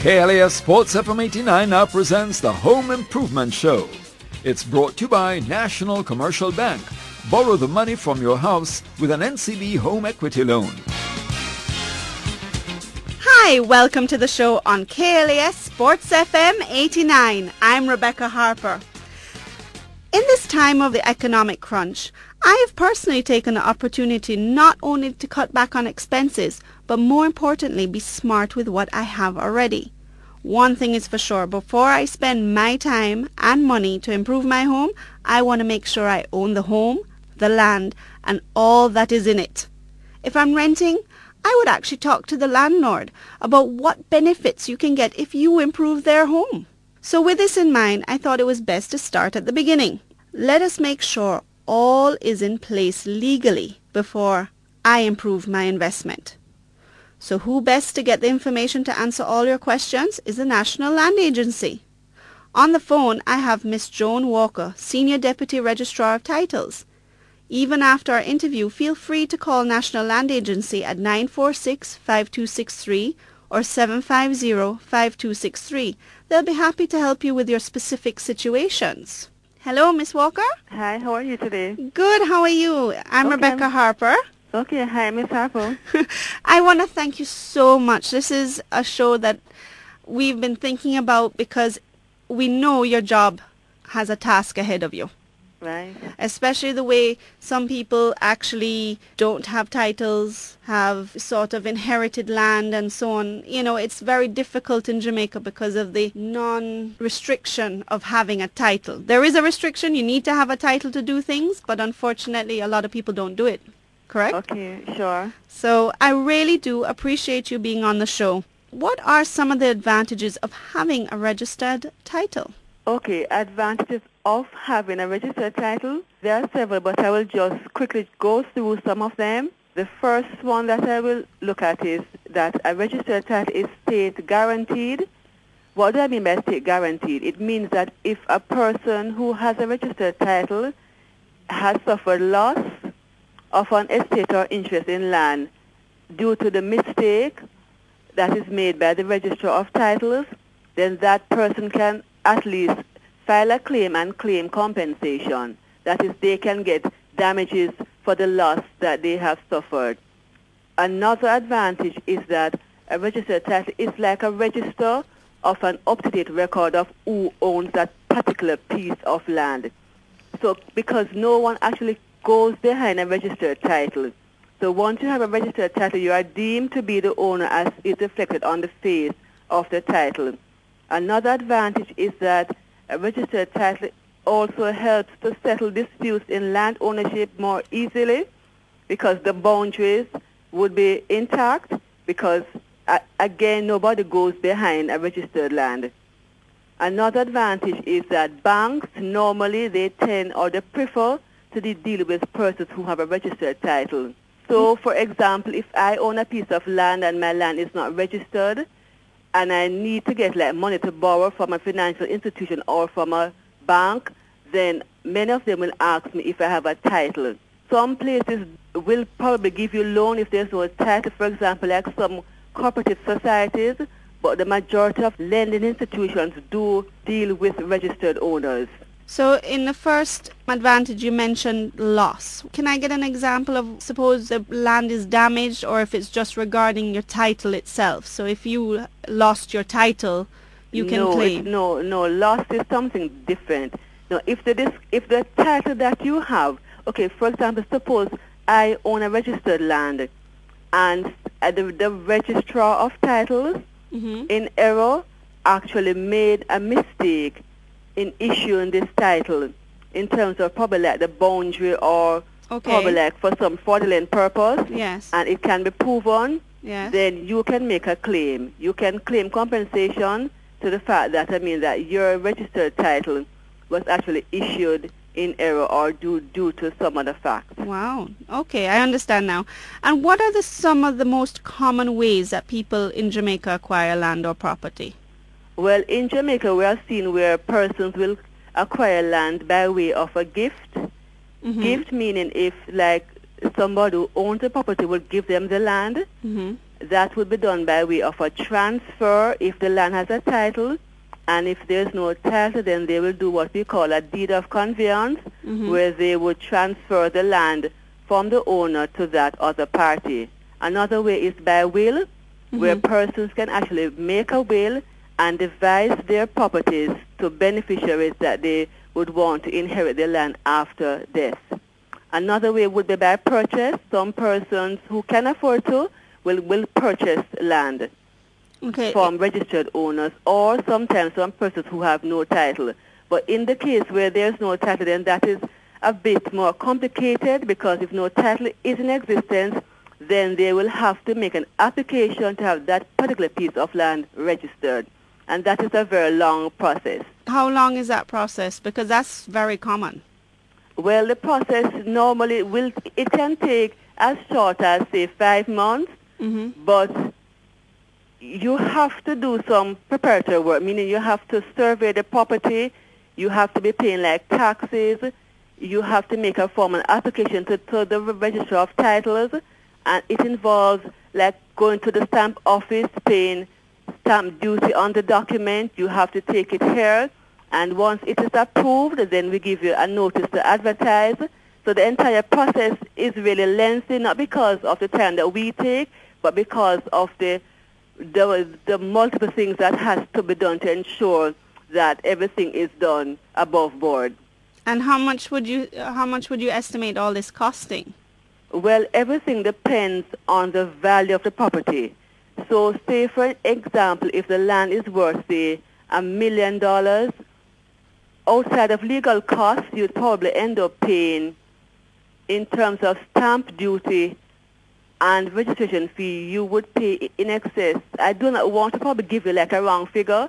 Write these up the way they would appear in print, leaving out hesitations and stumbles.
KLAS Sports FM 89 now presents the Home Improvement Show. It's brought to you by National Commercial Bank. Borrow the money from your house with an NCB home equity loan. Hi, welcome to the show on KLAS Sports FM 89. I'm Rebecca Harper. In this time of the economic crunch, I have personally taken the opportunity not only to cut back on expenses, but more importantly, be smart with what I have already. One thing is for sure, before I spend my time and money to improve my home, I want to make sure I own the home, the land, and all that is in it. If I'm renting, I would actually talk to the landlord about what benefits you can get if you improve their home. So with this in mind, I thought it was best to start at the beginning. Let us make sure all is in place legally before I improve my investment. So who best to get the information to answer all your questions is the National Land Agency. On the phone, I have Miss Joan Walker, Senior Deputy Registrar of Titles. Even after our interview, feel free to call National Land Agency at 946-5263 or 750-5263. They'll be happy to help you with your specific situations. Hello, Miss Walker. Hi, how are you today? Good, how are you? I'm Rebecca Harper. Okay, hi, Miss Harper. I want to thank you so much. This is a show that we've been thinking about because we know your job has a task ahead of you. Right. Especially the way some people actually don't have titles, have sort of inherited land and so on. You know, it's very difficult in Jamaica because of the non-restriction of having a title. There is a restriction, you need to have a title to do things, but unfortunately a lot of people don't do it. Correct? Okay, sure. So I really do appreciate you being on the show. What are some of the advantages of having a registered title? Okay, advantages of having a registered title. There are several, but I will just quickly go through some of them. The first one that I will look at is that a registered title is state guaranteed. What do I mean by state guaranteed? It means that if a person who has a registered title has suffered loss of an estate or interest in land due to the mistake that is made by the Registrar of Titles, then that person can at least file a claim and claim compensation. That is, they can get damages for the loss that they have suffered. Another advantage is that a registered title is like a register of an up-to-date record of who owns that particular piece of land. So because no one actually goes behind a registered title. So once you have a registered title, you are deemed to be the owner as is reflected on the face of the title. Another advantage is that a registered title also helps to settle disputes in land ownership more easily because the boundaries would be intact because, again, nobody goes behind a registered land. Another advantage is that banks normally they tend or they prefer to deal with persons who have a registered title. So, for example, if I own a piece of land and my land is not registered, and I need to get like money to borrow from a financial institution or from a bank, then many of them will ask me if I have a title. Some places will probably give you loan if there's no title, for example, like some cooperative societies, but the majority of lending institutions do deal with registered owners. So in the first advantage you mentioned loss. Can I get an example of suppose the land is damaged or if it's just regarding your title itself? So if you lost your title, you can claim. No, loss is something different. No, if the title that you have, okay, for example, suppose I own a registered land and the registrar of titles in error actually made a mistake in issuing this title in terms of probably like the boundary or probably like for some fraudulent purpose, yes, and it can be proven, yes, then you can make a claim. You can claim compensation to the fact that, that your registered title was actually issued in error or due to some other fact. Wow. Okay, I understand now. And what are some of the most common ways that people in Jamaica acquire land or property? Well, in Jamaica, we are seeing where persons will acquire land by way of a gift. Gift meaning if, like, somebody who owns the property will give them the land, that would be done by way of a transfer if the land has a title. And if there's no title, then they will do what we call a deed of conveyance, where they would transfer the land from the owner to that other party. Another way is by will, where persons can actually make a will and divide their properties to beneficiaries that they would want to inherit the land after death. Another way would be by purchase. Some persons who can afford to will purchase land from registered owners, or sometimes some persons who have no title. But in the case where there's no title, then that is a bit more complicated, because if no title is in existence, then they will have to make an application to have that particular piece of land registered. And that is a very long process. How long is that process? Because that's very common. Well, the process normally it can take as short as, say, 5 months, but you have to do some preparatory work, meaning you have to survey the property, you have to be paying like taxes, you have to make a formal application to the Register of Titles, and it involves like going to the stamp office, paying stamp duty on the document. You have to take it here, and once it is approved, then we give you a notice to advertise. So the entire process is really lengthy, not because of the time that we take, but because of the multiple things that has to be done to ensure that everything is done above board. And how much would you estimate all this costing? Well, everything depends on the value of the property. So say, for example, if the land is worth, say, $1 million, outside of legal costs, you'd probably end up paying, in terms of stamp duty and registration fee, you would pay in excess. I do not want to probably give you like a wrong figure.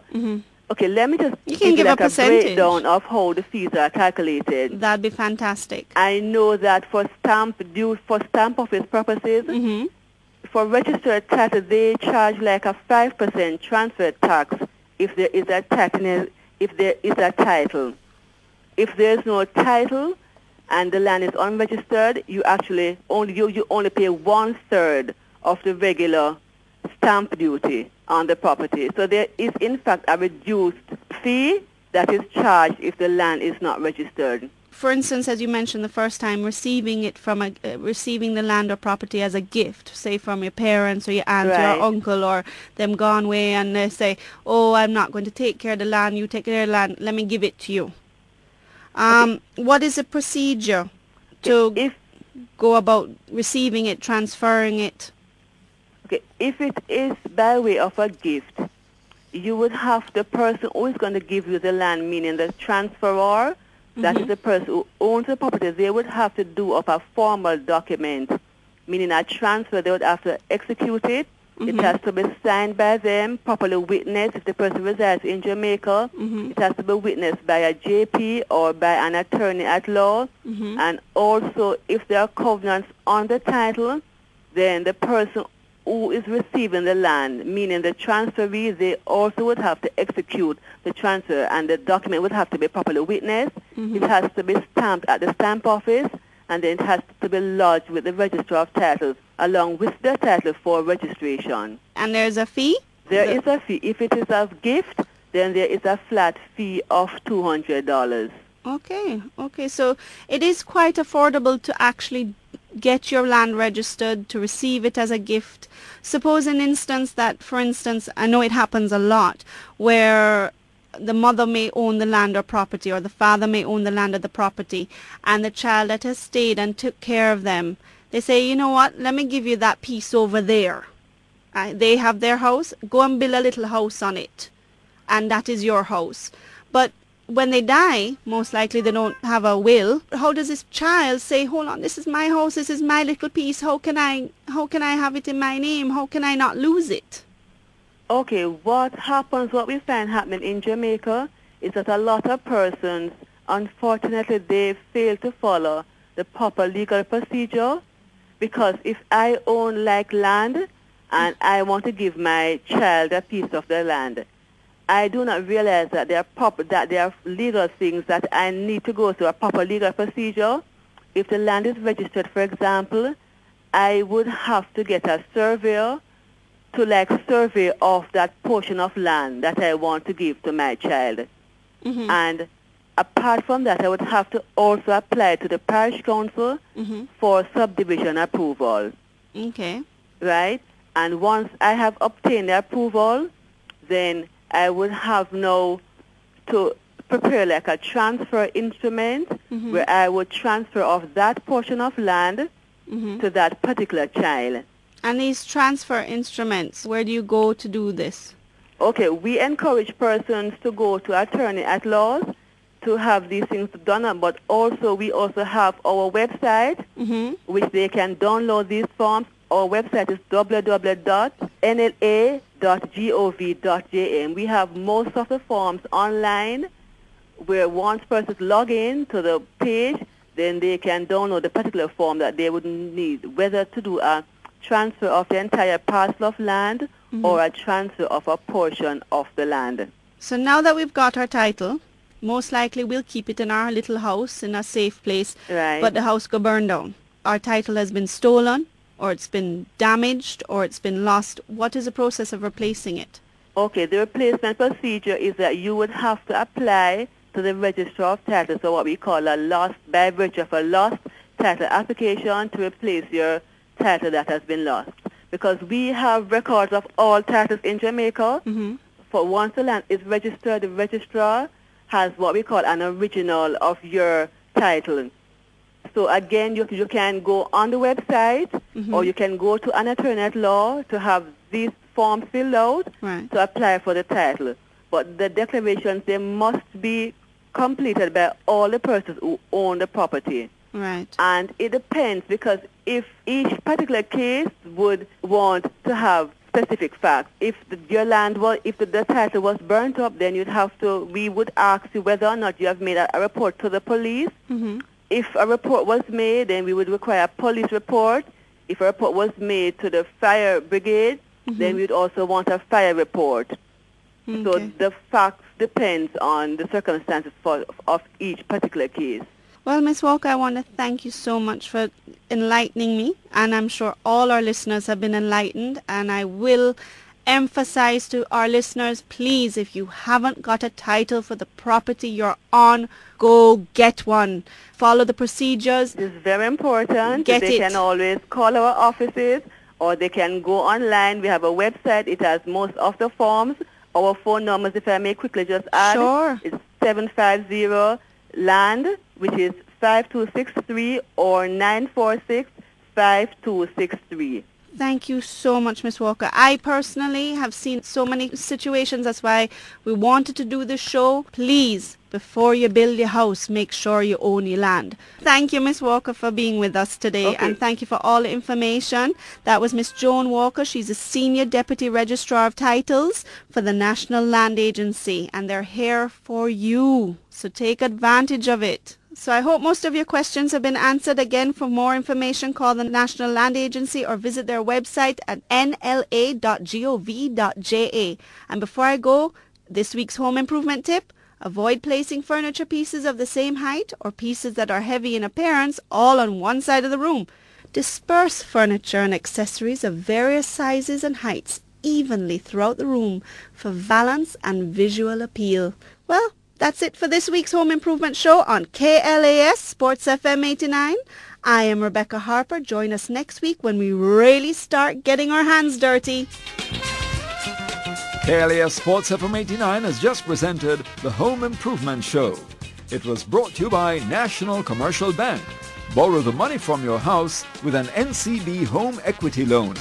Okay, let me just give you like a breakdown of how the fees are calculated. That'd be fantastic. I know that for stamp office purposes, for registered title, they charge like a 5% transfer tax if there is a title. If there's no title and the land is unregistered, you actually only pay 1/3 of the regular stamp duty on the property. So there is in fact a reduced fee that is charged if the land is not registered. For instance, as you mentioned the first time, receiving the land or property as a gift, say from your parents or your aunt or your uncle, or them gone away, and they say, "Oh, I'm not going to take care of the land. You take care of the land. Let me give it to you." What is the procedure to go about receiving it, transferring it? Okay, if it is by way of a gift, you would have the person who is going to give you the land, meaning the transferor, that is the person who owns the property, they would have to do up a formal document, meaning a transfer. They would have to execute it. It has to be signed by them, properly witnessed. If the person resides in Jamaica, it has to be witnessed by a JP or by an attorney at law. And also, if there are covenants on the title, then the person who is receiving the land, meaning the transferee, they also would have to execute the transfer, and the document would have to be properly witnessed. It has to be stamped at the stamp office, and then it has to be lodged with the Register of Titles along with the title for registration. And there's a fee? There is a fee. If it is a gift, then there is a flat fee of $200. Okay, so it is quite affordable to actually get your land registered, to receive it as a gift. Suppose an instance that, for instance, I know it happens a lot, where the mother may own the land or property, or the father may own the land or the property, and the child that has stayed and took care of them, they say, you know what, let me give you that piece over there. They have their house, go and build a little house on it, and that is your house. But when they die, most likely they don't have a will. How does this child say, hold on, this is my house, this is my little piece, how can I have it in my name, how can I not lose it? Okay, what we find happening in Jamaica is that a lot of persons, unfortunately, they fail to follow the proper legal procedure, because if I own like land and I want to give my child a piece of the land, I do not realize that there are legal things that I need to go through a proper legal procedure. If the land is registered, for example, I would have to get a surveyor to like survey of that portion of land that I want to give to my child. Mm-hmm. And apart from that, I would have to also apply to the parish council for subdivision approval. Okay. Right? And once I have obtained the approval, then I would have now to prepare like a transfer instrument where I would transfer off that portion of land to that particular child. And these transfer instruments, where do you go to do this? Okay, we encourage persons to go to attorney at law to have these things done, but also we also have our website, which they can download these forms. Our website is www.nla.gov.ja, and we have most of the forms online, where once persons log in to the page, then they can download the particular form that they would need, whether to do a transfer of the entire parcel of land or a transfer of a portion of the land. So now that we've got our title, most likely we'll keep it in our little house in a safe place, Right. but the house go burn down. Our title has been stolen, or it's been damaged, or it's been lost. What is the process of replacing it? Okay, the replacement procedure is that you would have to apply to the Registrar of Titles, or what we call a lost, by virtue of a lost title application, to replace your title that has been lost. Because we have records of all titles in Jamaica. For once the land is registered, the registrar has what we call an original of your title. So again, you can go on the website, or you can go to an attorney at law to have these forms filled out to apply for the title. But the declarations, they must be completed by all the persons who own the property. Right. And it depends, because if each particular case would want to have specific facts. If your land was, if the title was burnt up, then we would ask you whether or not you have made a report to the police. If a report was made, then we would require a police report. If a report was made to the fire brigade, then we would also want a fire report. Okay. So the facts depends on the circumstances of each particular case. Well, Miss Walker, I want to thank you so much for enlightening me, and I'm sure all our listeners have been enlightened, and I will emphasize to our listeners, please, if you haven't got a title for the property you're on, go get one. Follow the procedures. It's very important. Get They it. can always call our offices, or they can go online. We have a website. It has most of the forms. Our phone numbers, if I may quickly just add, Sure. it's 750-LAND, which is 5263, or 946-5263. Thank you so much, Miss Walker. I personally have seen so many situations. That's why we wanted to do this show. Please, before you build your house, make sure you own your land. Thank you, Miss Walker, for being with us today. Okay. And thank you for all the information. That was Miss Joan Walker. She's a Senior Deputy Registrar of Titles for the National Land Agency. And they're here for you. So take advantage of it. So I hope most of your questions have been answered. Again, for more information, call the National Land Agency or visit their website at nla.gov.ja. And before I go, this week's home improvement tip: avoid placing furniture pieces of the same height or pieces that are heavy in appearance all on one side of the room. Disperse furniture and accessories of various sizes and heights evenly throughout the room for balance and visual appeal. Well, that's it for this week's Home Improvement Show on KLAS Sports FM 89. I am Rebecca Harper. Join us next week when we really start getting our hands dirty. KLAS Sports FM 89 has just presented the Home Improvement Show. It was brought to you by National Commercial Bank. Borrow the money from your house with an NCB home equity loan.